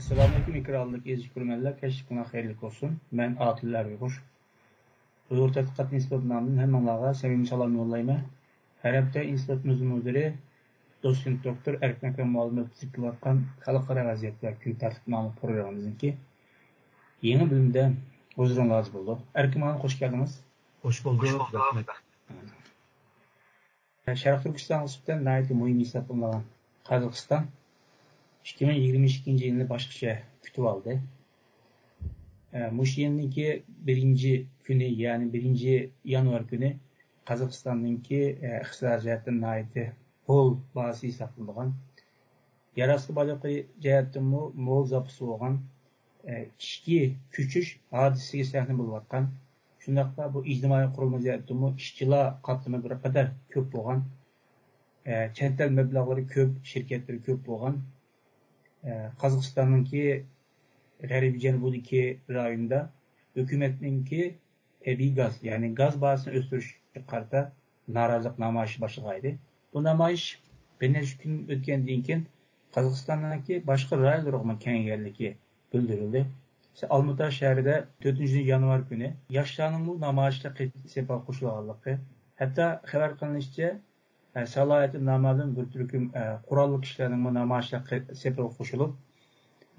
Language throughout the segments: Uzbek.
Selamünaleyküm ikrarlılık ezik kurmeller. Keşkına hayırlık olsun. Ben Atiller Uygur. Uygur Tədqiqat İnstitutundan hemen ağa sevimli salam yollayma. Her hafta institutumuzun müdürü doçent doktor Erkin Akram muallim ötküzüp kılatkan Xalqara Vaziyetler Gün Tartib namlı programımızınki yeni bölümde huzurun lazım oldu. Erkin Hanım hoş geldiniz. Hoş bulduk. Rahmet. Şarkı Türkistan Üstü'den nayeti muhim hesaplanılan Kazakistan 2022 yılını başlıca kütüp aldı. Muşiyen'inki birinci günü yani 1 yanvar günü Kazakistan'ınki iqtisar jihatdan nayeti bol bazı hesaplanılan yarası balıqı jihatdan mol zapısı olan işki küçüş hadisesi sahne bulvatkan şundaqla bu ictimai qurulma jihatdan işçilar qatlımı bir kadar köp olan çentel meblağları köp, şirketleri köp olan Kazakistan'ınki G'arbiy janubidagi rayonda hukumatninki tabiiy gaz, yani gaz bahasini o'stirishga qarata norozilik namoyishi boshlandi. Bu namoyish bir necha kun o'tgandan keyin Qozog'istondagi boshqa rayonlarga kengayganligi bildirildi. Almaty shahrida 4-yanvar kuni yoshlarning bu namoyishga sepal qo'shilganligi, hatto xabar qilinishicha salohiyati noma'lum bir turkum qurolli kishilarning bu namoyishga sepal qo'shilib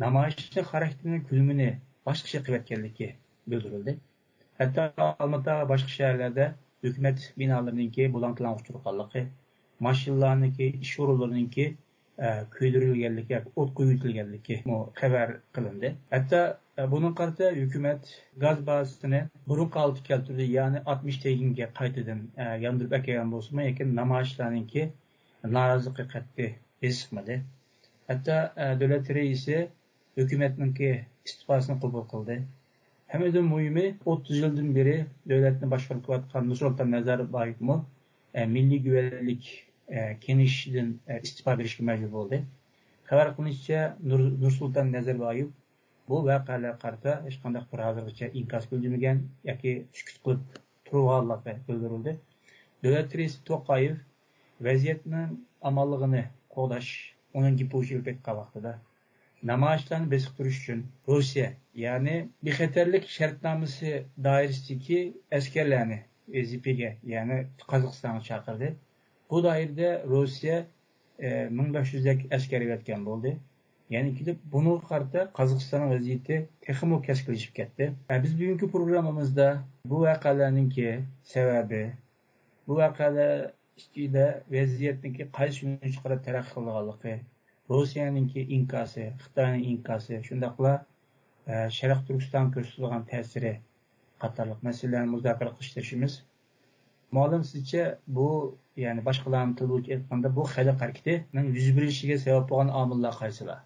namoyishning xarakterini kulmini boshqacha qilayotganligi bildirildi. Hatto Almaty va boshqa shaharlarda hukumat binolarininki bulanqilan uchirganligi, mashinalarniki, ish o'rinlarininki kuydirilganligi, o't qo'yitilganligi xabar qilindi. Hatto bunun qarata hukumat gaz bahasini burun qalib keltirdi, ya'ni 60 teginga qaytadan yondirib kelgan bo'lsa-mu, lekin namoyishlarninki norozilikqa qat'iy chiqmadi. Hatto davlat raisi hukumatninki istifosini qabul qildi. Hamidan muhimi 30 yildan beri davlatni boshqarib kelayotgan Nursulton Nazarboyevmi milliy guvanlik kengashidan istifa berishga majbur bo'ldi. Xabar qilinishicha Nursulton Nazarboyev bu voqealarga qarata hech qanday bir hozirgacha inkos bildirmagan yoki sukut qilib turganligi bildirildi. Davlat raisi To'qayev vaziyatning amalligini qo'llash, uning giposhilib etgan vaqtida namoyishlarni besiqtirish uchun Rossiya, ya'ni bexatarlik shartnomasi doirasidagi askarlarni VZPga, ya'ni Qozog'istonga chaqirdi. Bu doirada Rossiya 1500 dak askar yetgan bo'ldi. Ya'ni kelib buni qarta Qozog'iston vaziyati texmo keskinlashib ketdi. Biz bugungi programmamizda bu voqealarning sababi, bu voqealar ichida vaziyatning qaysi yo'nalishga qarab taraqqiy qilganligi, Rossiyaninki inkosi, Xitoyning inkosi, shundaqla Sharq Turkiston ko'rsatilgan ta'siri qatorliq masalalarni muzokara qilishimiz. Ma'lum sizcha bu, ya'ni boshqalarning tilida aytganda bu xalq harakatining yuz berishiga sabab bo'lgan omillar qaysilar?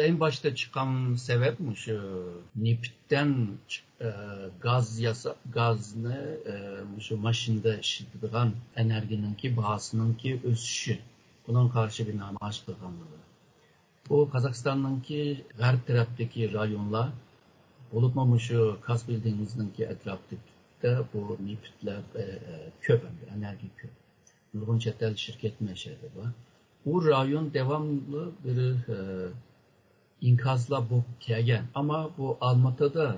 En başta çıkan sebep şu Nipt'ten gazını şu maşında işletilen enerjinin ki bahasının ki ösüşü. Bunun karşı bir namoyish qilganligi. Bu Kazakistan'daki g'arb tarafdagi rayonlar bo'libmi shu Kaspiy dengizininki atrofida bu neftlar ko'p, energiya ko'p. Nurg'un chet el shirkat mashari bor. Bu rayon devamlı bir inkazlar bo'lib kelgan. Ama bu Almaty'da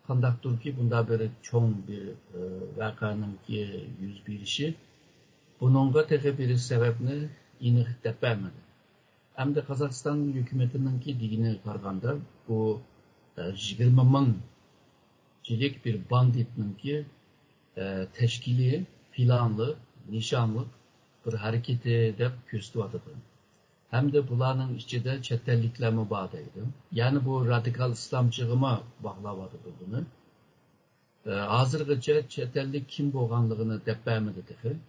qandaqdir ki bunda bir cho'ng bir voqeaninki yuz berishi buningga texi bir sababni aniq deb bermadi. Hamda Qozog'iston hukumatininki digini qaraganda bu 20 ming jilik bir banditninki tashkiliy, planlı, nishonli bir harakati deb ko'rsatyapti. Hamda bularning ichida chet elliklarmi bor deydi. Ya'ni bu radikal islomchilig'imi bog'layapti buni. Hozirgacha chet ellik kim bo'lganligini deb bermadi.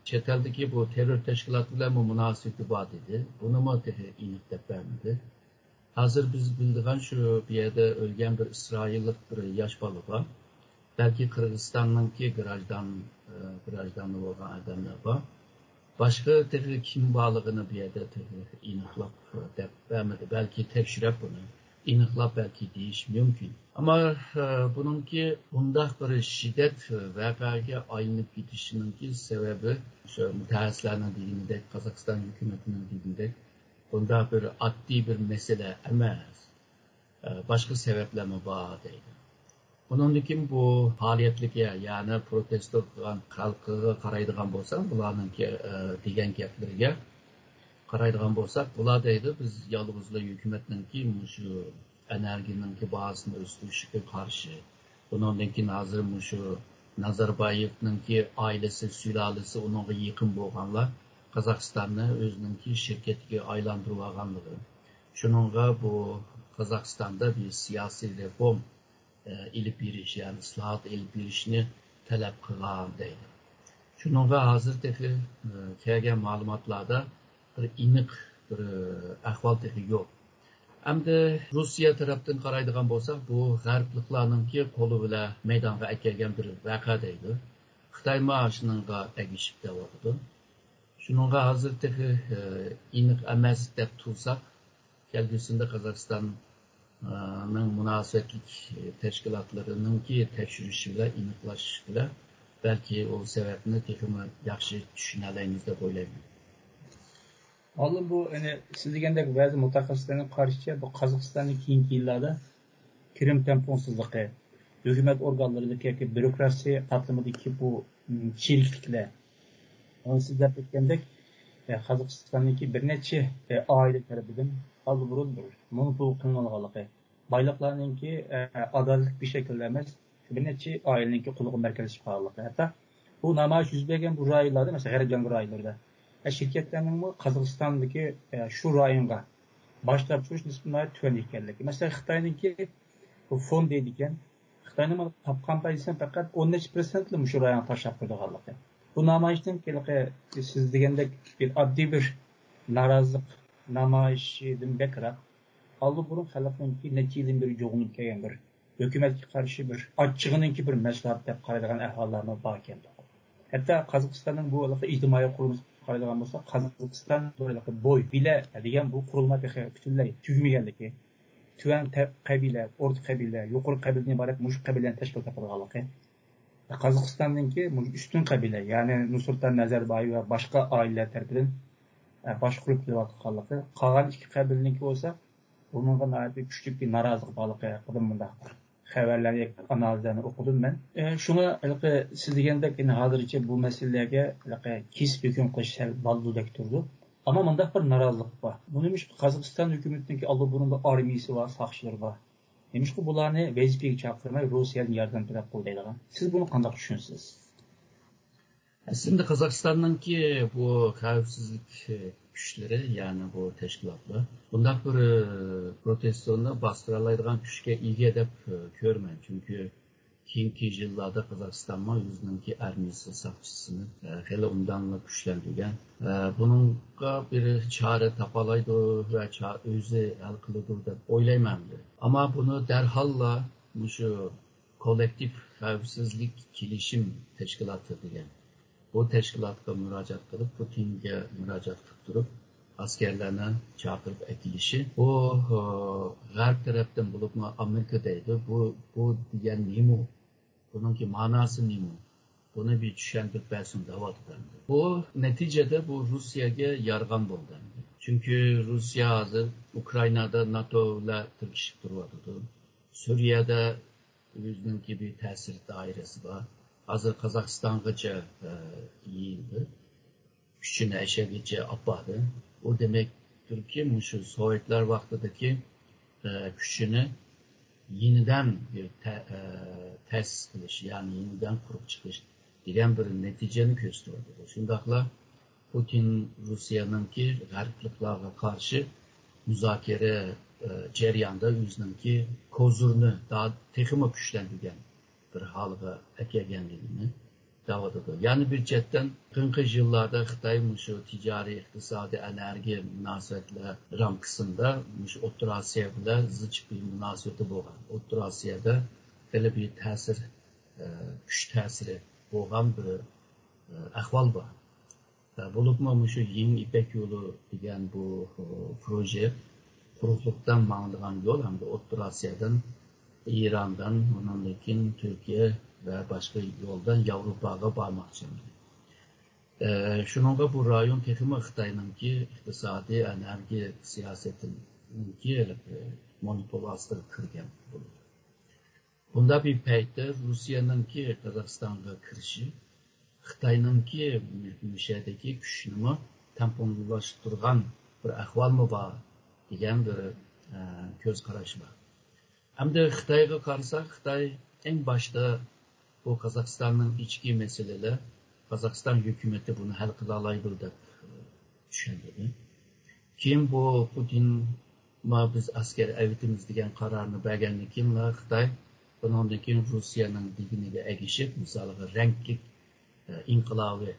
Chet eldagi bu terror tashkiloti bilan munosabati bor dedi. Buni ham aniq deb bermadi. Hozir biz bildigan shu bu yerda o'lgan bir isroillik bir yosh bola bor. Balki Qirg'izistonningki grajdan bo'lgan odamlar bor. Boshqa kim borligini bu yerda aniqlab deb bermadi. Balki tekshirib buni aniqlab belki deyish mumkin. Ama bununki bundaq bir şiddet voqeaga aylanib ketishininki sebebi şu mutaxassislarning deganidek, Qozog'iston hukumatining deganidek bunda bir addi bir mesele emas. Başka sebeplermi var deydi. Bunun bu faaliyetlikye, yani protesto qilgan xalqiga qaraydigan bo'lsak, bularninki degan gaplariga qaraydigan bo'lsak, bular deydi, biz yolg'izla hukumatninki shu energiyaningki bahosini o'stirishiga qarshi. Bundan keyin hozir shu Nazarbayevninki oilasi, sulolasi uningga yaqin bo'lganlar Qozog'istonni o'zininki shirkatiga aylantirib olganligi. Shuningga bu Qozog'istonda bir siyosiy reform ilib berish, yani islohot ilib berishni talab qilgan deydi. Shuningga hozirgi kelgan ma'lumotlarda bir aniq bir ahvol yo'q. Hamda Rossiya tarafdan qaraydigan bo'lsak, bu g'arbliklarninki qo'li bilan maydonga kelgan bir voqea deydi. Xitoy shuningga tegishib deyapti. Shuningga hozirgi aniq emas deb tursak, kelgusida Qozog'istonning munosabatlik tashkilotlarininki tekshirishi bilan aniqlashishi bilan balki o sababni texmi yaxshi tushuna olamiz deb o'ylayman. Oldin bu siz degandek ba'zi mutaxassislarning qarashicha bu Qozog'istonning keyingi yillarda kirim temponsizligi, hukumat organlaridagi yoki bürokrasiya qatlamidagi bu chirikliklar, siz deb aytgandek Qozog'istonniki bir necha oila tarafidan oldin bir monopol qilinganligi, boyliqlarninki adolatli bir shaklda emas, bir necha oilaniki qo'liga markazlashib qolganligi. Hatto bu namoyish yuz bergan bu rayonlarda, masalan, G'arblangan rayonlarda şirketlerinin Qozog'istondagi shu rayonga boshlab turish nisbatan tuvan ekanligi. Masalan, Xitoyniki bu fond deydi ekan, Xitoyning topgan paysidan faqat 10% shu rayonga tashlab qo'yganligi. Bu namoyishdan siz degandek bir oddiy bir norozilik namoyishidan bekrab, oldin burun xalqninki necha yildan beri yo'g'inib kelgan bir hukumatga qarshi bir ochchig'iniki bir maslahat deb qaraydigan ahvollarni bor ekan. Hatto Qozog'istonning bu ijtimoiy qurilmasi qaraydigan bo'lsa, Qozog'iston bo'y bila degan bu qurilma butunlay tugmaganligi, tuvan qabila, o'rta qabila, yuqori qabiladan iborat mush qabilalarni tashkil qilganligi, Qozog'istonninki ustun qabila, ya'ni Nursulton Nazarboyev va boshqa oilalar tomonidan boshqarib kelayotganligi, qolgan ikki qabilaniki bo'lsa, bunga nihoyatda kuchli bir norozilik borligi haqida bunday xabarlarni, analizlarni o'qidim men. Shunga siz degandek hozircha bu masalalarga kesib hukm qilish bo'ldek turdi. Ammo bunda bir norozilik bor. Buni Qozog'iston hukumatiniki oldi burunda armiyasi va soqchilari bor. Demak, bularni vazifaga chaqirmay Rossiyadan yordam talab qiladigan. Siz buni qanday tushunasiz? Aslında Qozog'istonninki bu xavfsizlik kuchlari, ya'ni bu tashkilotlar bunday bir protestni bostira oladigan kuchga ega deb ko'rmayman. Chunki keyingi yillarda Qozog'iston o'zininki armiyasi soqchisini hali undan kuchlantirgan. Buningga bir chora topalaydi va o'zi hal qiladi deb o'ylayman. Ammo buni darholla shu kollektiv xavfsizlik kelishim tashkiloti degan bu tashkilotga murojaat qilib, Putinga murojaat qilib turib, askarlarni chaqirib aytilishi, bu g'arb tarafdan bo'lib, Amerika deydi, bu degan nima? Buningki ma'nosi nima? Buni bir tushuntirib bersin deyapti. Bu natijada bu Rossiyaga yarg'an bo'ldi. Chunki Rossiya hozir Ukrainada NATO bilan tirkishib turyapti. Suriyada o'zininki bir ta'sir doirasi bor. Hazır Qozog'istongacha yeyildi, kuchini ashagacha oldi. U demakdir ki, shu Sovetlar vaqtidagi kuchini yeniden bir ta'sis qilish, ya'ni yeniden qurib chiqish degan bir natijani ko'rsatdi. Shundaqla Putin Rossiyaninki g'arbliklarga qarshi muzokara jarayonida o'zininki kozurni daha texmi kuchlantirgan bir halga ekegenliğini davet ediyor. Yani bir cidden 40 yıllarda Xitay şu ticari, iktisadi, enerji münasebetler ramkısında O'rta Osiyo bilan zich bir münasebeti bo'lgan. O'rta Osiyoda böyle bir ta'sir, kuch ta'siri bo'lgan bir ahvol bor. Bo'libmi shu Yeni İpek Yolu degan bu proje quruqlikdan ma'nigan yo'l hamda O'rta Osiyodan İran'dan, ondan Türkiye ve başka yoldan Avrupa'ya varmakçıydı. Şununla bu rayon texmi Xitayninki iqtisadi enerji siyasetinki monopol astiga kirgan bo'ladi. Bunda bir paytda Rusiyaninki Qozog'istonga kirishi Xitayninki müşedeki kuchni tamponlashtirgan bir ahvolmi bor degan bir ko'z qarash bor. Hamda Xitoyga qarasak, Xitoy eng boshda bu Qozog'istonning ichki masalalar Qozog'iston hukumati buni hal qila oladi deb tushunadi. Keyin bu Putin biz askar avitimiz degan qarorni bergandan keyin Xitoy bundan keyin Rusiyaning diginiga egishib, misoliga ranglik inqilobi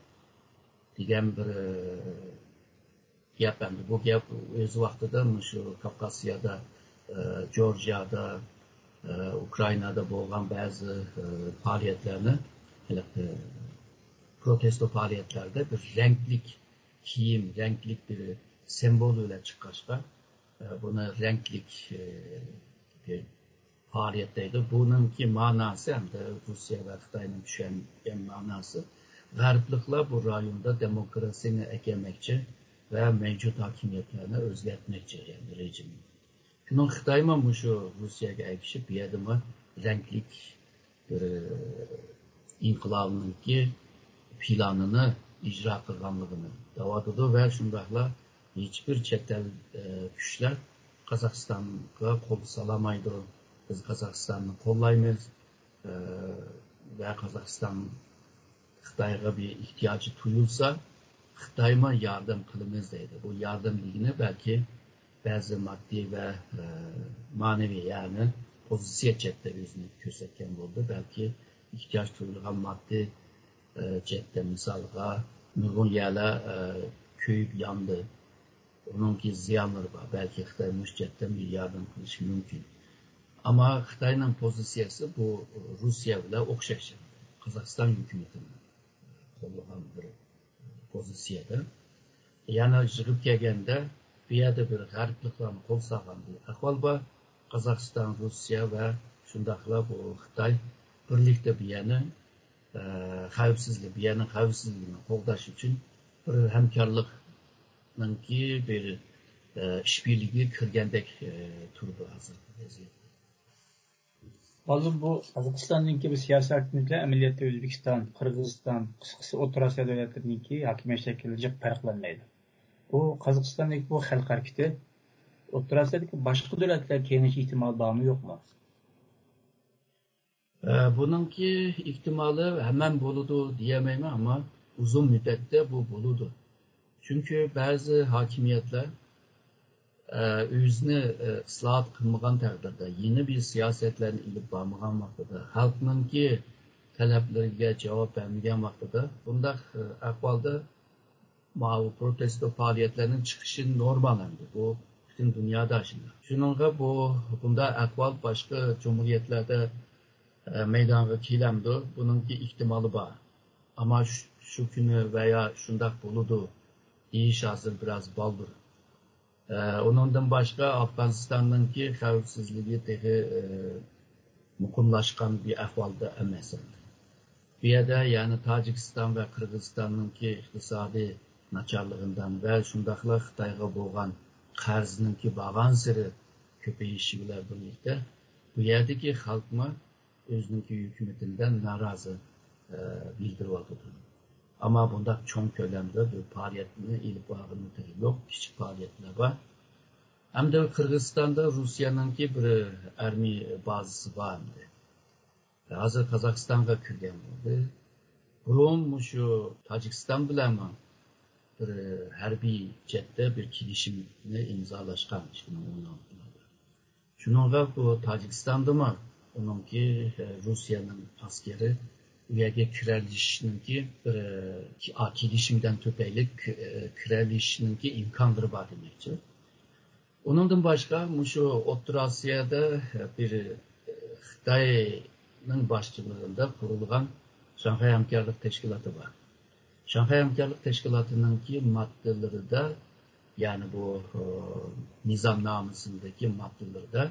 degan bir gap endi. Bu gap o'z vaqtida shu Kavkaziyada, Georgiyada, Ukrainada bo'lgan ba'zi faoliyatlarni, protesto faaliyetlarda bir renklik kiyim, renklik bir sembol ile çıkışta buna renklik bir faaliyetteydi. Bununki manası hem de Rusya ve Xitay'ın düşen manası G'arbliklar bu rayonda demokrasini ekemekçi ve mevcut hakimiyetlerini özgertmekçi yani rejim. Şunun Xitay'ma şu Rusya'ya ekişip bir yerdimi renklik bir inkılabınınki planını icra qilganligini da'votidir ve shundaqla hiçbir chet el kuchlar Qozog'istonga qo'l solamaydi. Biz Qozog'istonni qo'llaymiz ve Qozog'iston Xitoyga bir ihtiyacı tuyulsa Xitoyga yardım qilamiz deydi. Bu yardımligini belki bazı maddi ve manevi yani pozitsiya chetda o'zini ko'rsatgan bo'ldi. Belki ihtiyoç tuyulgan maddi chetda misolga nurg'un yerlar kuyib yandı. Onunki ziyanları var. Belki Xitoy chetdan bir yardım qilishi mumkin. Ama Xitoyning pozitsiyasi bu Rusya bilan o'xshash. Qozog'iston hukumatini qo'llagan bir pozitsiyada. Yana yig'ib kelganda bu yerda bir g'arbliklarni qo'l solgan bir ahvol bor. Qozog'iston, Rusya va shundaqla bu Xitoy birlikda bu yerni xavfsizligini qo'llash uchun bir hamkorlikninki bir ishbirligiga kirgandek turdi hozir vaziyat. Hozir bu Qozog'istonniki bir siyosiy aktivliklar amaliyotda O'zbekiston, Qirg'iziston, qisqasi O'rta Osiyo davlatlarininki hokimiyat shakliga farqlanmaydi. Bu Qozog'istondagi bu xalq harakati O'rta Osiyodagi boshqa davlatlar kengayishga ehtimoli bormi yo'qmi? Bununki ihtimali hemen buludu diyemeyim ama uzun müddette bu buludu. Çünkü bazı hakimiyetler özünü ıslahat kılmagan takdirde, yeni bir siyasetlerini ilip bağmagan vaxtıda, halkınınki taleplerine cevap vermeyen vaxtıda, bunda ahvalda mavi protesto faaliyetlerinin çıkışı normal emdi. Bu bütün dünyada şimdi. Şununla bunda ahval başka cumhuriyetlerde meydana kilemdi. Bununki ihtimali var. Ama şu günü veya şundak buludu deyiş hazır biraz baldır. Onundan başka Afganistan'daki xavfsizliği tehi mukumlaşkan bir ahvalda emas. Bir yerde yani Tacikistan ve Kırgızistan'daki iktisadi naçarlığından ve şundakla Xitayga bo'lgan qarznınki bağansırı köpeyişi bilen birlikte bu yerdeki halkma özünki hükümetinden narazı bildirip aldı. Ama bunda çok kölemde bir faaliyetini ilip bağını yok, küçük faaliyetler var. Hem de Kırgızistan'da Rusya'nınki bir armi bazısı var. Hazır Kazakistan'a kirgen oldu. Burun şu Tacikistan bilen bir harbiy chetda bir kelishimni imzolaşgan 2016'da. Shuningga bu Tojikistondami uningki Rusiyaning askari u yerga kiralishningki bir kelishimdan tupayli kiralishningki imkonlari bor demoqchi. Uningdan boshqa shu O'rta Osiyoda bir Xitoyning boshchiligida qurilgan Shanxay hamkorlik tashkiloti bor. Shanxay hamkorlik tashkilotininki moddalarida, ya'ni bu nizomnomasindagi moddalarda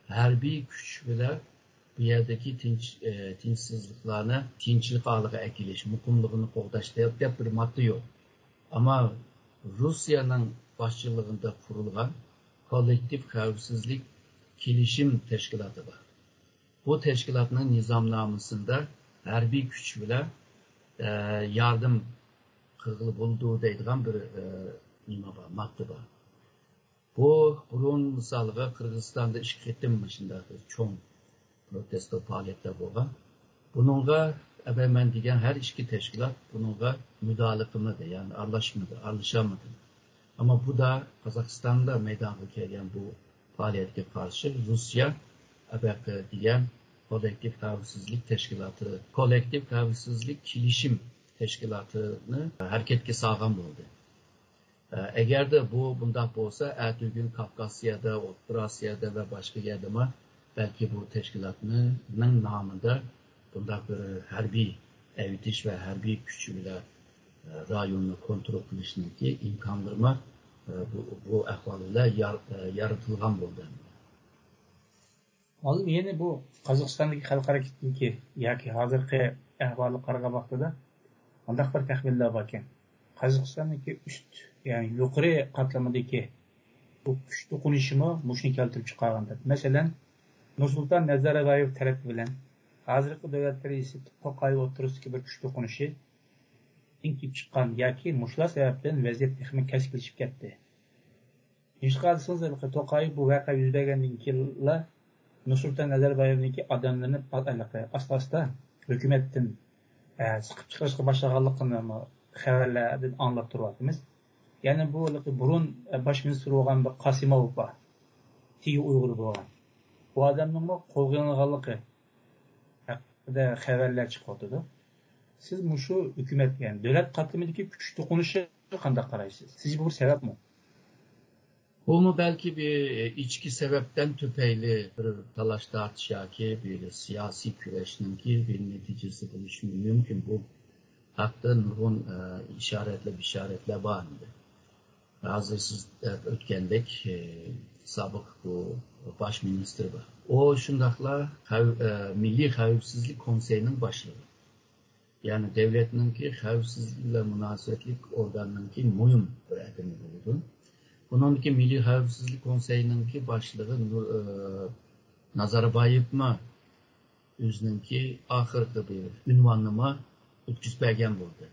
harbiy kuch bilan bu yerdeki tinchsizliklarni tinchlik holiga akilish, muqimligini qo'g'dash deb bir modda yo'q. Ama Rusya'nın başçılığında kurulan kolektif xavfsizlik kelişim teşkilatı var. Bu teşkilatın nizamnamasında harbiy kuch bilan yardım qilib bo'ldi deydigan bir nima bor, modda bor. Bu burun misolga Qirg'izistonda ish qitim shunday cho'ng protesto faoliyatlar bo'lgan. Bununla ben degan her iki teşkilat bununla müdahale qilmadi, yani aralashamadı. Ama bu da Kazakistan'da meydana gelen bu faaliyetine karşı Rusya degan kolektif xavfsizlik teşkilatı, kolektif xavfsizlik kelishim teşkilatını hareketga solgan bo'ldi. Eğer de bu bundaq bo'lsa, ertugün Kafkasya'da, O'rta Osiyoda ve başka yerde belki bu teşkilatının namında bundaq bir harbiy evitiş ve harbiy kuch bilan rayonni kontrol qilishninki imkonlarni bu ahvolda yaratilgan bo'ldi. Hozir yeni bu Qozog'istondagi xalq harakatniki yoki hozirgi ahvolga qaragan vaqtida undaq bir taxminlar bor ekan. Qozog'istondagi üst, yani yuqori qatlamadagi bu kuch to'qinishimi mushni keltirib chiqarganda. Masalan, Nursulton Nazarboyev tarafi bilan hozirgi davlat raisi To'qayev o'rtasidagi bir kuch to'qinishi inkib chiqqan yoki mushlar sababdan vaziyat texnik keskinlashib ketdi. Hech qanday To'qayev bu voqea yuz bergandan keyin Nursulton Nazarboyevniki odamlarni asta-asta hukumatdan chiqib chiqarishga boshlaganligini xabarlardan anglab turyapmiz. Yani bu burun bosh ministr bo'lgan bir Qasimov bor. Tigi Uyg'ur bo'lgan. Bu odamning qo'lganligi haqida xabarlar chiqyapti. Siz mushu hukumat, yani davlat qatlamidagi kuch to'qinishi qanday qaraysiz? Siz bu sabab mi? Bu mu belki bir içki sebepten tüpeyli bir talaş tartış yoki bir siyasi güreşninki bir neticesi buluşu mümkün. Bu hakta nurgun işaretler var mı? Hazır siz ötkendek sabık bu baş ministri var. O şundakla Milli Xavfsizlik Konseyi'nin başlığı. Yani devletinki xavfsizlikle münasebetlik organınki mühim bir edimi buldu. Bununki Milli Xavfsizlik Konseyi'ninki başlığı Nazarbayev mi özününki ahırkı bir ünvanıma ötküzbergen buldu.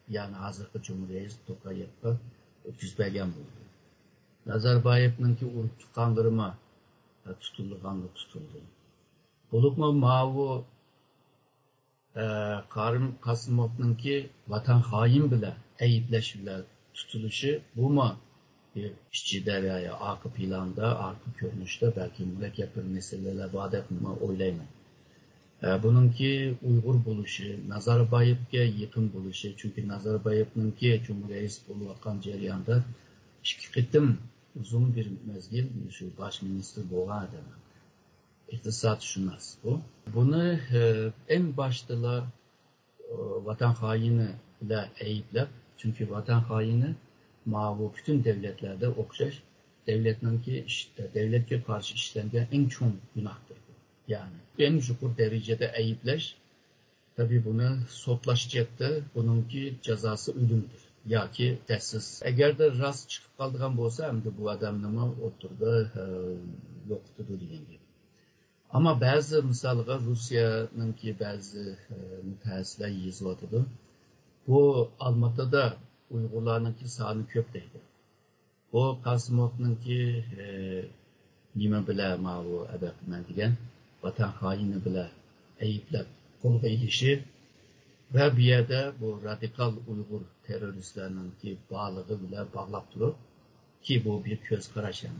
Yani hazırkı Cumhuriyet Toqayev'e ötküzbergen buldu. Nazarbayev'ninki urup tutkandırma tutuldu. Bulukma mavu Karim Kasimov'ninki vatan hain bile eyipleş bile tutuluşu bu mu? Bir işçide veya arka planda, arka görünüşte belki mürekkep bir meseleler vaat mi oylaymayın. Bununki Uygur buluşu, Nazarbayev'e yakın buluşu. Çünkü Nazarbayev'ninki Cumhuriyet bulunan cereyanda iki kıtım uzun bir mezgil şu baş minister boğan adamı. İktisat şunas bu. Bunu en başta vatan haini ile eyiplep, çünkü vatan haini bu bütün devletlerde okşaş, devletke karşı işlengen en çok günahtır. Yani en yukarı derecede eyipleş, tabi bunu sotlaşacaktı, bununki cezası ölümdür. Ya ki tesis. Eğer de rast çıkıp kaldığım olsa hem de bu adamlama oturdu, yoktu diyen gibi. Ama bazı misalga Rusya'nınki bazı mütehassisler yazıladı. Bu Almatı'da Uygurlarınki sani köpteydi. O Qasimov'ninki nima bile bu adakman degan vatan haini bile eyiplep qo'lga ilişi ve bir yerde bu radikal Uygur teröristlerninki bağlığı bile bağlap durup ki bu bir göz qaraş yani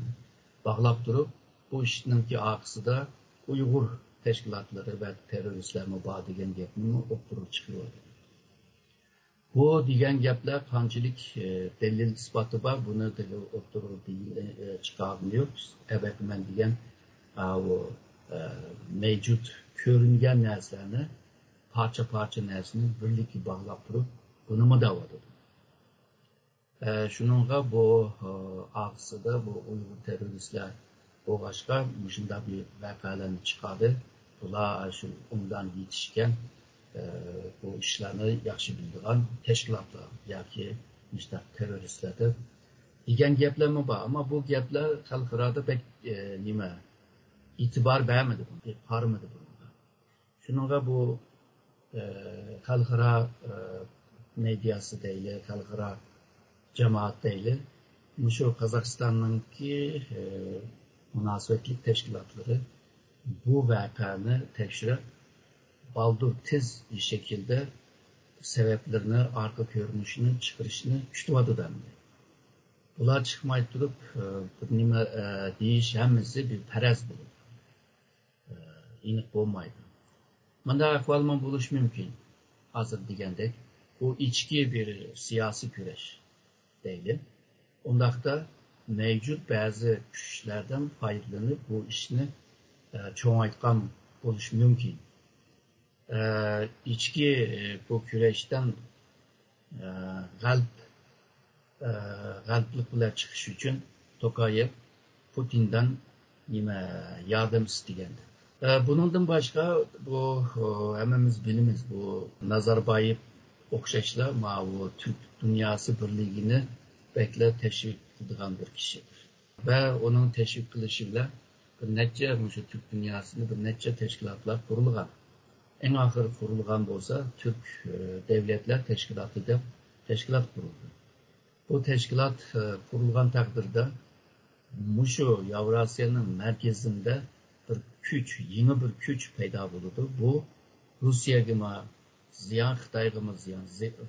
bağlap durup bu işninki akısı da Uygur teşkilatları ve teröristlerine bağ degan gapni o'ttirib chiqyapti. Bu degan gaplar qanchalik delil isboti bor, buni o'ttirib chiqarmıyor. Evet men degan mevcut ko'ringan narsalarni parça narsani birlikka bog'lab turib buni mudovada. Shuningga bu og'zida bu Uyg'ur terroristlar bu boshqa shunday bir voqealarni chiqadi bular şu ondan yetişken bu işlerini yaxshi bildiğin teşkilatlar yoki işte teröristlerdir degan gaplarmi bor. Ama bu gaplar xalqaro pek nima e'tibor bermadi, qarmadi bunga. Shuningga bu xalqaro medyası deyli, xalqaro jamoat deyli. Şu Qozog'istonningki munosabatlik tashkilotlari bu voqeani tekshirib, baldur tez bir şekilde sebeplerini, arka görünüşünü, çıkırışını kütüvadı dendi. Bular çıkmayıp durup nima deyiş hemmesi bir perez bulup inik olmaydı. Bunda ahvalman buluş mümkün. Hazır degandek. Bu içki bir siyasi güreş değil. Ondakta mevcut bazı güçlerden faydalanıp bu işini çoğaltkan buluş mümkün. İçki bu güreşten galplik bilan chiqish uchun Tokayev Putindan yardım istegendi. Bundan başka bu hemimiz bilimiz bu Nazarbayev o'xshashlar bu Türk dünyası birligini bekle teşvik qilgan bir kişidir. Ve onun teşvik qilishi bilan bir necha şu Türk dünyasını bir necha teşkilatlar qurilgan. En ahir qurilgan bo'lsa Türk Devletler Teşkilatı deb teşkilat kuruldu. Bu teşkilat kurulgan takdirde Muşu Yavrasya'nın merkezinde bir güç, yeni bir güç peyda buldu. Bu Rusya'ya ziyan, Xitay'a ziyan.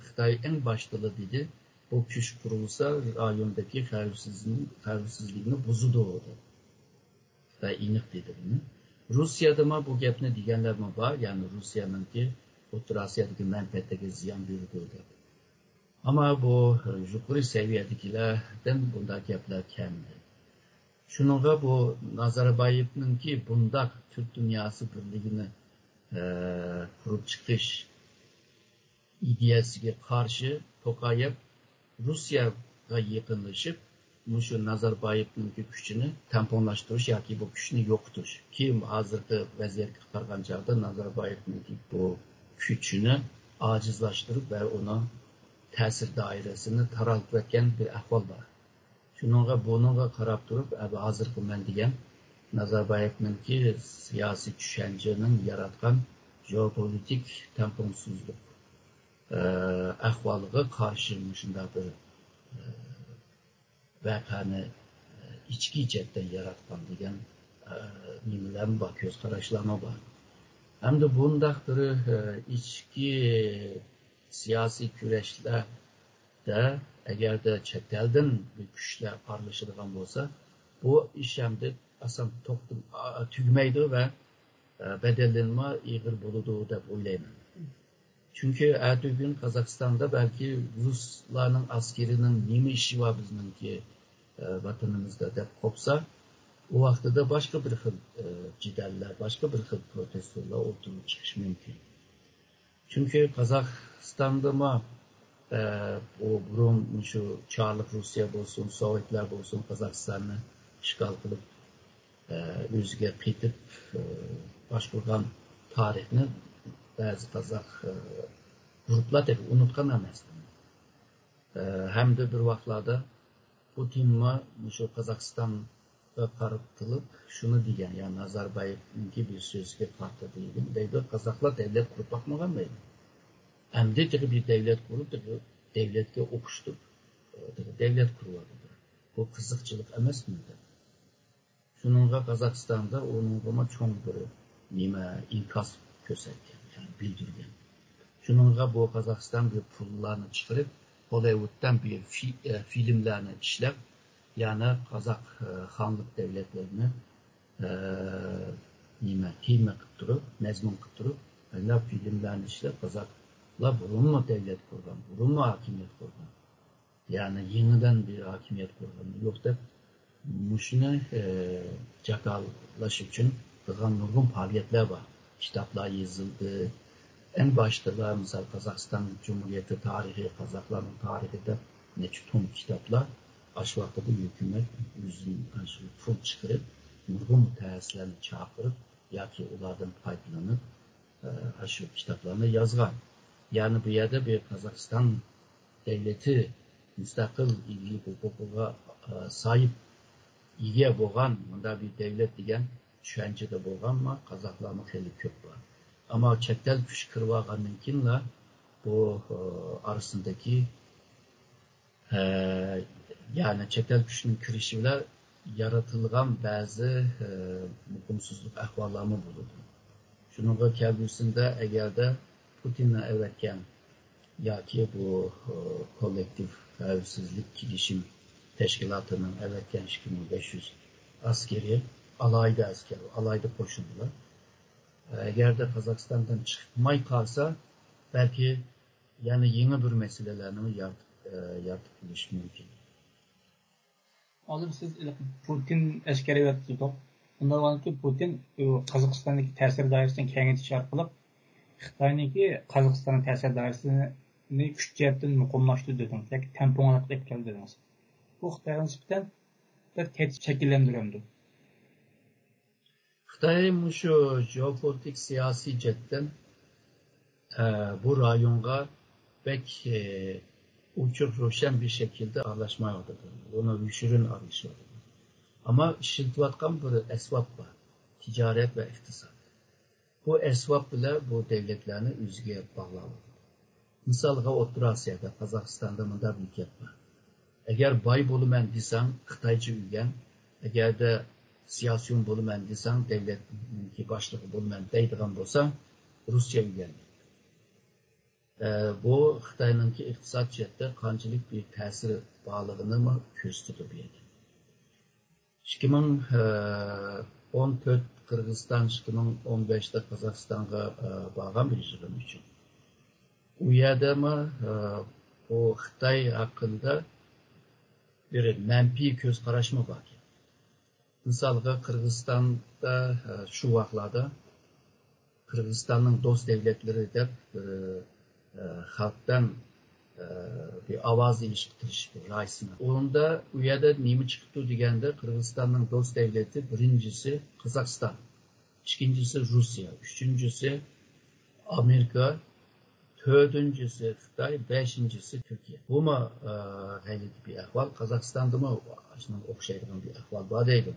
Xitay en baştalı dedi. Bu güç kurulsa rayondaki xavfsizliğini bozudu oldu. Xitay inik dedi bunu. Rusya'da bu gapni deganlar mı var? Yani Rusya'nın ki O'rta Asya'daki menfaatdagi ziyan buyurdu. Ama bu yukarı seviyedekilerden bunda gaplar kemdi. Şununla bu Nazarbayev'nin ki bunda Türk dünyası birliğini kurup çıkış ideyasına karşı Tokayev Rusya'ya yakınlaşıp şu Nazarbayev'nin gücünü tamponlaştırış ya ki bu gücünü yoktur. Kim hazırda vaziyet çıkargan çağda Nazarbayev'nin bu gücünü acizlaştırıp ve ona tesir dairesini taraltırken bir ahval var. Bununla qarab turib, hazırki men degan Nazarbayev'nin ki siyasi düşüncenin yaratgan jeopolitik tamponsuzluk ahvalıga karşı şunda bir vakani içki cepten yaratgan degan nimalar bor, ko'z qarashlarni bor. Hem de bundaq bir içki siyasi güreşlerde eğer de chet elden bir güçler aralashadigan bo'lsa, bu ish hamda asan tugmaydi ve bedellenme ig'ir bo'ladi deb o'ylayman. Çünkü bugün Kazakistan'da belki Ruslarning askerinin nima ishi var bizningki vatanimizda deb qopsa, o vaqtida başka bir xil jidaller, başka bir xil protestolar o'tirib chiqish mümkün. Çünkü Kazakistan'da o burun şu Çarlık Rusya olsun, Sovyetler olsun Kazakistan'ı işgal kılıp özüge qitip başkurgan tarihini bazı Kazak gruplar tabi unutkan emas. Hem de bir vaqtlarda Putin'ma şu Kazakistan'a qarıtılıp şunu diyen, yani Nazarbayev'ninki bir sözge qartı deyildim. Deydi, Kazaklar devlet kurup bakmagan mıydı? Hem de bir devlet kurup, devletke okuşturup, devlet kuruvadı. Bu kızıkçılık emas mıydı? Şununla Kazakistan'da onun çok bir inkaz göstergen, yani bildirgen. Şununla bu Kazakistan bir pullarını çıkarıp, Hollywood'dan bir filmlerini işlep, yani Kazak Hanlık devletlerini kıyma kıttırıp, mezmun kıttırıp, filmlerini işlep, Kazaklar burun mu devlet kurgan, burun mu hakimiyet kurgan? Yani yeniden bir hakimiyet kurgan. Yok da muşunu cakallaş için nurgun faaliyetler var. Kitaplar yazıldı. En başta da mesela Kazakistan Cumhuriyeti tarihi, Kazakların tarihi de neçtun kitaplar aşvaqda bu hükümet yüzünü full çıkarıp nurgun mütehassislerini çağırıp yoki ulardan foydalanib shu kitoblarni yozgan. Yani bu yerda bir Qozog'iston davlati mustaqil ilgi huquqiga sahip ega bo'lgan bunda bir davlat degan tushunchada bo'lganmi qozoqlarni xeyli ko'p bor. Ama chet el kuch kirib olgandan keyin bu arasındaki yani chet el kuchning kirishi bilan yaratilgan bazı muqimsizlik ahvollarni bo'ladi. Shuningga kelgusida agarda Putinni avatgan yoki bu kollektiv xavfsizlik kelishim tashkilotining avatgan 2500 askeri, alayda qo'shinlar agarda Qozog'istondan chiqmay qolsa, belki yani yeni bir meselelerni yaratib kelish mumkin. Hozir siz Putin askeri evatdik. Bundan oldinki Putin Qozog'istondagi ta'sir doirasini kengaytirish orqali Xitoyniki Qozog'iston ta'sir doirasini kuch jihatdan muqimlashtirdi dedingiz, yoki tamponlab keldi dedingiz. Bu Xitoyga nisbatan bir tehdit shakllantirildi. Xitoy shu geopolitik siyosiy jihatdan bu rayonga pek uçuk roşan bir şekilde anlaşmaya onu yüşürün anlaşıyordu. Ama işiltivatkan bir esvap var. Ticaret ve iktisat. Bu esvap bile bu devletlerini üzgüye bağladı. Misalga Orta Asya'da, Kazakistan'da mında bir gap var. Eğer bay bolumen desen Xitaycı üyen, eğer de siyasiyon bolumen desen devletin başlığı bolumen deydiğen bolsa Rusya üyen. Bu Xitay'nınki iqtisad jihatda qanchalik bir ta'sir borligini ko'rsatib berdi. 2014 Qirg'iziston 2015'da Qozog'istonga borgan bir yig'in uchun. U yerda o Xitoy haqida bir manfiy ko'z qarashmi bor. Misalga Qirg'izistonda shu vaqtlarda Qirg'izistonning do'st davlatlari deb halktan bir avaz ilişkitiriş raisini. Onda u yerda nima chiqibdi deganda Qirg'izistonning do'st davlati birincisi Qozog'iston, ikincisi Rusya, üçüncüsü Amerika, dördüncüsü Xitoy, beşincisi Türkiye. Bu mu gayet bir ahval? Qozog'istonda mı aslında o'xshaydigan bir ahval bor deydi.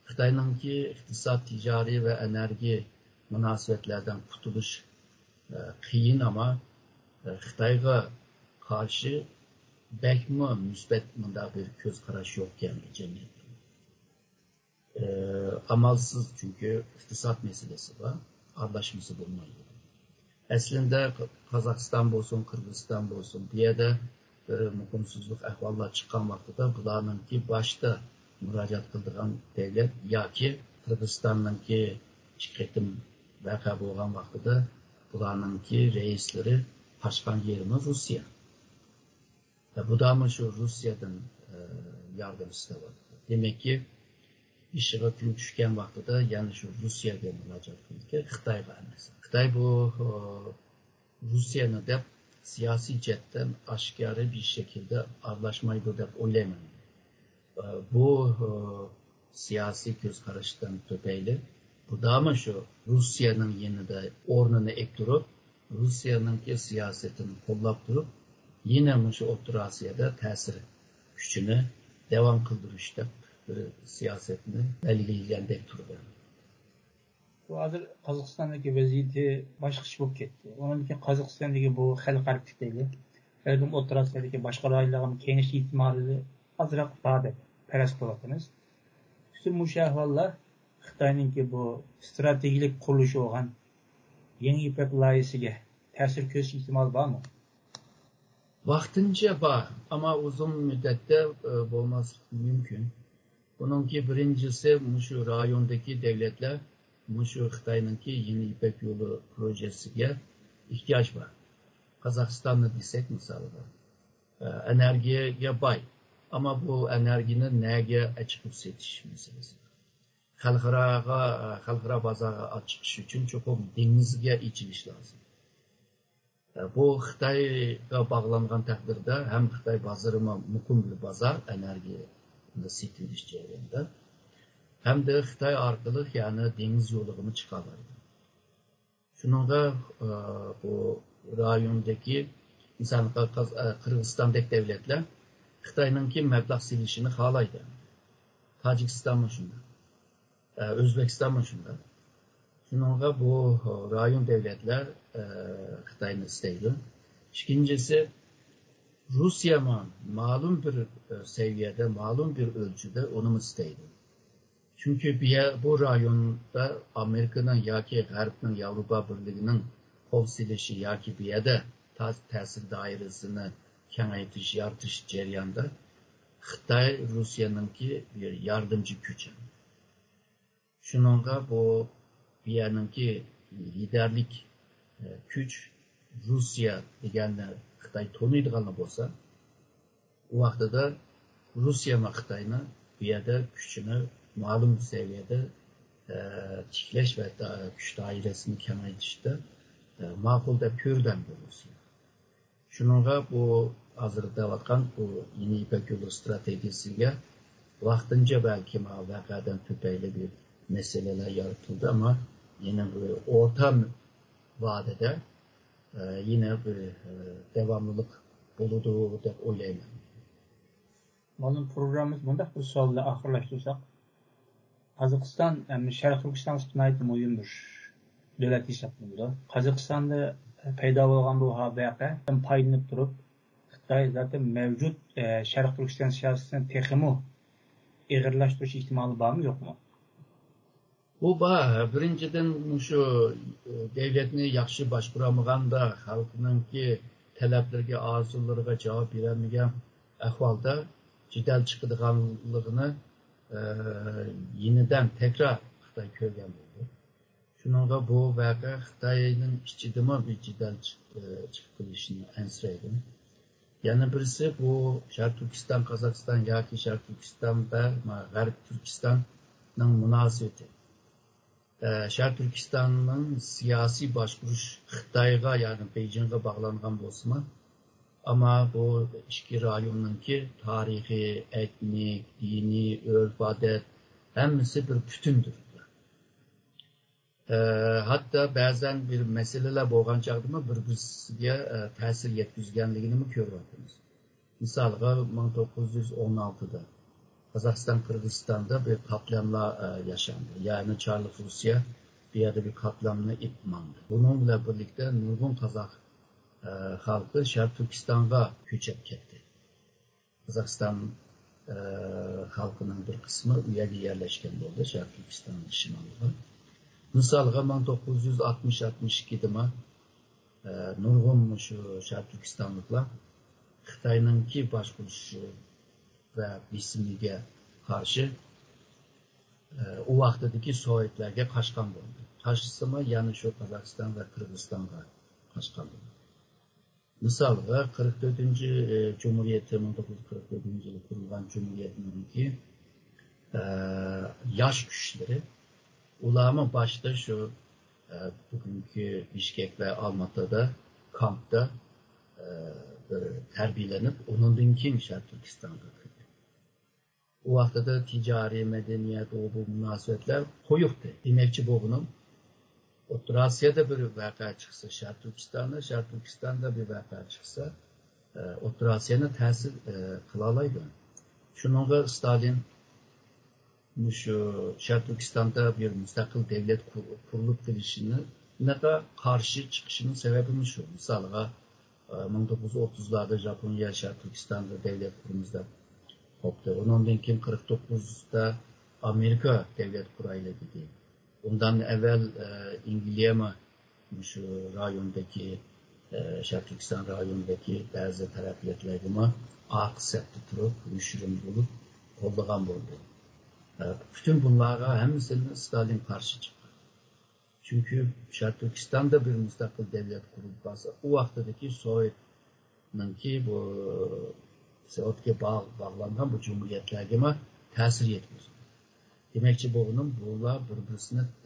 Xitoyninki iqtisod, ticari ve enerji münasebetlerden kurtuluş qiyin ama Xitoyga karşı bekmi müsbet bunda bir göz qarash yo'qkan jamiyatda. Amalsız çünkü iqtisod meselesi var, aralashmasi bo'lmaydi. Aslında Qozog'iston bo'lsin, Qirg'iziston bo'lsin, bu yerda bir muqimsizlik ahvollar chiqqan vaqtida bularninki boshda murojaat qildigan davlat yoki Qirg'izistonninki chiqim vaqa bo'lgan vaqtida bularninki reislari Başkan yerimiz Rusya. Bu da mı şu Rusya'dan yardım istedim. Demek ki işe gün düşken vaxtıda yani şu Rusya'ya müracaat kıldı. Xitayga emas. Xitay bu Rusya'nı da siyasi cihetten aşikare bir şekilde anlaşmaydı deb o'ylayman. Bu siyasi göz qarashdan tüpeyli. Bu da mı şu Rusya'nın yanında o'rnini ektirib Rusya'nın siyasetini qo'llab turib, yine şu Orta Asya'da ta'sir kuchini devam qildirishda bir siyasetini belgilagandek turdi. Bu hozir Qozog'istondagi vaziyati boshqacha bo'lib ketdi. Onunki Qozog'istondagi bu xalq artiklari, balkim Orta Asya'dagi boshqa rayonlarga kengash ehtimoli azroq bor deb faraz qilyapmiz. Shu ahvollar Xitoyninki bu strategik qurilishi bo'lgan Yeni İpek layihasiga ta'sir ko'rsatish ehtimoli bormi? Vaqtincha bor, ama uzun müddette bo'lmasligi mümkün. Bununki birincisi şu rayondaki devletler şu Xitoyninki Yeni İpek yolu projesiga ihtiyaç var. Qozog'istonni desek misalda energiyaga boy, ama bu energini nega chiqib setish masalasi. Xalqaro bozorga chiqish uchun cho'qim dengizga ichilish lozim. Bu Xitoyga bağlangan taqdirda hem Xitoy bozori muqim bir bozor energiya setilish jarayonida, hem de Xitay arkalı yani deniz yolunu çıkarlardı. Şununla bu rayondaki mesela Kırgızistan'daki devletler Xitay'ınki meblağ silişini halaydı. Tacikistan mı şunda, Özbekistan mı şunda. Şununla bu rayon devletler Xitay'ını isteydi. İkincisi Rusya mı malum bir seviyede, malum bir ölçüde onu mu isteydi? Çünkü bu rayonda Amerika'nın ya ki G'arb'ın Avrupa Birliği'nin kol silişi ya ki bir yerde tesir dairesini kengaytiş, yartış ceryanında Xitay Rusya'nınki bir yardımcı güç. Şununla bu bir yerinki liderlik güç Rusya degenler Xitay tonuyduğunu bolsa o vaxtda da Rusya mı Xitay'ını bir yerde güçünü malum seviyede çiftleş ve güç dairesini kengaytişte makul da pürden bulursun. Şununla bu hazırda vatkan bu yeni İpek Yolu stratejisiyle vaxtınca belki vakadan tüpeyle bir meseleler yaratıldı ama yine bu orta vadede yine bir devamlılık buluduğu da oylayman. Malum programımız bunda bu sorulla ahırlaştırsak Kazakistan, yani Şarkı Türkistan sınaydı mühimdir. Devlet hesaplandı. Kazakistan'da payda olan bu haberde paylanıp durup Xitay zaten mevcut Şarkı Türkistan siyasetini tekimi ağırlaştırış ihtimali var mı yok mu? Bu birinciden şu devletini yaxşı başkuramaganda halkınınki taleplerine, arzularına cevap veremegen ahvalda cidal çıkıdığanlığını yeniden tekrar Xitay körgen oldu. Şununla bu vaka Xitay'ın içidime bir cidal çıkılışını ensireydim. Yani birisi bu Şarkı Türkistan, Kazakistan ya ki Şarkı Türkistan ve G'arb Türkistan'ın münasebeti. Şarkı Türkistan'ın siyasi başvuruş Xitay'a yani Beijing'e bağlanan bolsa ama bu iki rayonunki tarihi, etnik, dini, örf, adet hemisi bir bütündür. Hatta bazen bir meseleler bolgan çağda bir-birisiga ta'sir yetkazganligini mi ko'ryapmiz. Misalga 1916'da Kazakistan, Kırgızistan'da bir katliamlar yaşandı. Yani Çarlık Rusya bir yerde bir katliamını ipmandı. Bununla birlikte nurgun Kazak halkı Şarkı Türkistan'a göçüp gitti. Kazakistan halkının bir kısmı üyeli yerleşken oldu Şarkı Türkistan'ın şimalında. Misalga 1960-62'de nurgun şu Şarkı Türkistanlıklar Xitay'ınki başvuruşu ve bisimliğe karşı o vaxtdaki Sovyetlerge kaçkan oldu. Karşısıma yani şu Kazakistan ve Kırgızistan'a kaçkan oldu. Misalga 44. Cumhuriyeti 1944. yılı kurulan Cumhuriyet'inki yaş güçleri ulama başta şu bugünkü Bişkek ve Almatı'da kampta terbiyelenip onunki Şarkı Türkistan'da kırdı. O vaxtada ticari, medeniyet, bu münasebetler koyuktu. Demekçi boğunun Orta Asya'da bir vaka çıksa Şarkı Türkistan'da, Şarkı Türkistan'da bir vaka çıksa Orta Asya'nın tesir kılalaydı. Şununla Stalin şu Şarkı Türkistan'da bir müstakil devlet kurulup gelişini ne kadar karşı çıkışının sebebi şu. Mesela 1930'larda Japonya Şarkı Türkistan'da devlet kurumuzda koptu. Ondan kim 49'da Amerika devlet kurayla gidiyor. Ondan evvel İngiltere şu rayondaki Şarkı Türkistan rayondaki bazı tarafiyetlerime akset tutup, müşürüm bulup kollagan oldu. Bütün bunlara hemsinin Stalin karşı çıktı. Çünkü Şarkı Türkistan'da bir müstakil devlet kurulup varsa o vaxtdaki Sovyet'ninki bu Sovyet'e bağlanan bu cumhuriyetlerine tesir yetmiyor. Demekçi bunun bular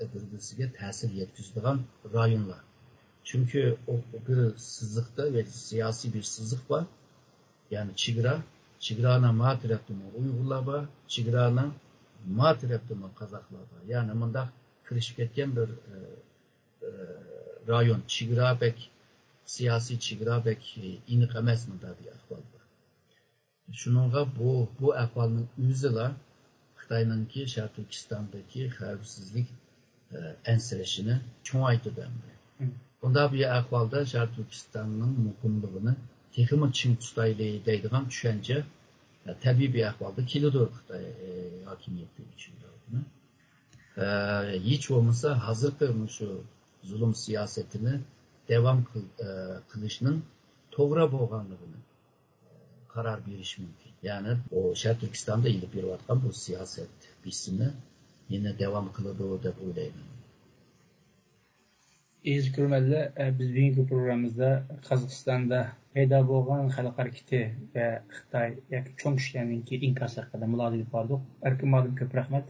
birbirisiga tesir yetkizdiğin rayonlar. Çünkü o bir sızlıkta ve siyasi bir sızlık var. Yani Çigra'nın matrafını Uygurlar var. Çigra'nın ma tarafdami Qazaqlarga. Yani mındaq kirişip ketken bir rayon, çigrabek, siyasi çigrabek iniq emas mında bir ahval var. Şununla bu ahvalın üzüla Xitay'nınki Şərq Türkistandaki xavfsizlik ensireshini çoğaytı denmeli. Bunda bir ahvalda Şərq Türkistan'ın muqimliğini texmi çin tutaylı deydiğen düşünce tabii bir ahvalda kilidir Xitay hakimiyeti içinde. Hiç olmasa hazırki şu zulüm siyasetini devam kılışının toğra boğanlığını karar veriş mümkün. Yani o Şərq Türkistan'da ilip bir vatkan bu siyaset bisini yine devam kılıdığı da buradayım. İyiz Kürmeli, biz bugünkü programımızda Kazakistan'da peyda boğan xalq hareketi ve Xitay çoğun kişilerin inkas hakkında mülazim vardı. Erkin malum köp rahmet.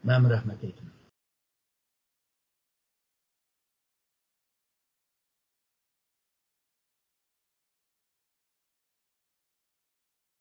Ben rahmet eyledim.